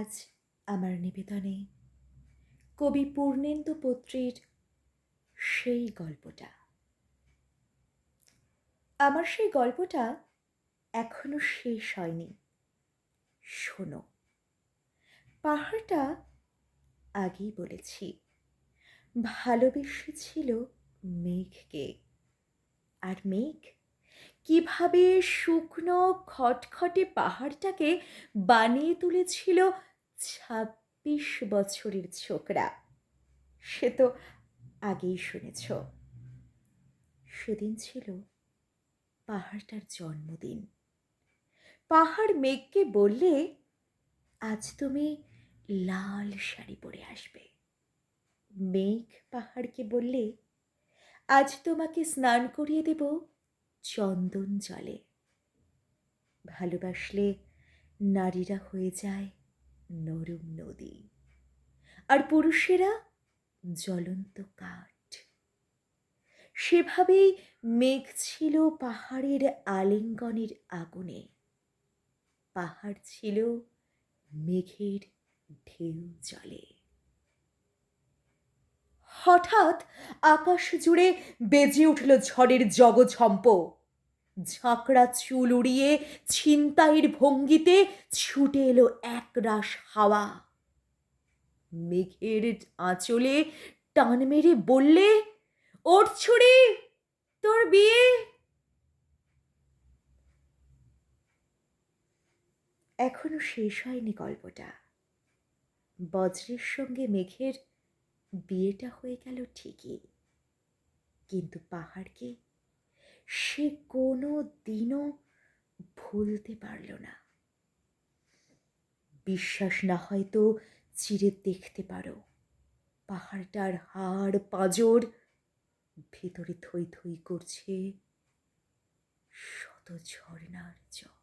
আজ আমার নিবেদনে কবি পূর্ণেন্দু পত্রের সেই গল্পটা। আমার সেই গল্পটা এখনো শেষ হয়নি। শোনো, পাহাড়টা আগেই বলেছি ভালোবেসেছিল মেঘকে, আর মেঘ কিভাবে শুকনো খটখটে পাহাড়টাকে বানিয়ে তুলেছিল ২৬ বছরের ছোকরা, সে তো আগেই শুনেছ। সেদিন ছিল পাহাড়টার জন্মদিন। পাহাড় মেঘকে বললে, আজ তুমি লাল শাড়ি পরে আসবে। মেঘ পাহাড়কে বললে, আজ তোমাকে স্নান করিয়ে দেব চন্দন জলে। ভালোবাসলে নারীরা হয়ে যায় নরম নদী, আর পুরুষেরা জ্বলন্ত কাঠ। সেভাবেই মেঘ ছিল পাহাড়ের আলিঙ্গনের আগুনে, পাহাড় ছিল মেঘের ঢেউ জলে। হঠাৎ আকাশ জুড়ে বেজে উঠল ঝড়ের জগঝম্প। ঝাঁকড়া চুল উড়িয়ে ছিনতাইয়ের ভঙ্গিতে ছুটে এলো একরাশ হাওয়া। মেঘের আঁচলে টান মেরে বললে, ওঠ ছুরি, তোর বিয়ে। এখনো শেষ হয়নি গল্পটা। বজ্রের সঙ্গে মেঘের বিয়েটা হয়ে গেল ঠিকই, কিন্তু পাহাড়কে সে কোনো দিনও ভুলতে পারল না। বিশ্বাস না হয় তো চিরে দেখতে পারো, পাহাড়টার হাড় পাঁজর ভেতরে থই থই করছে শত ঝর্ণার জল।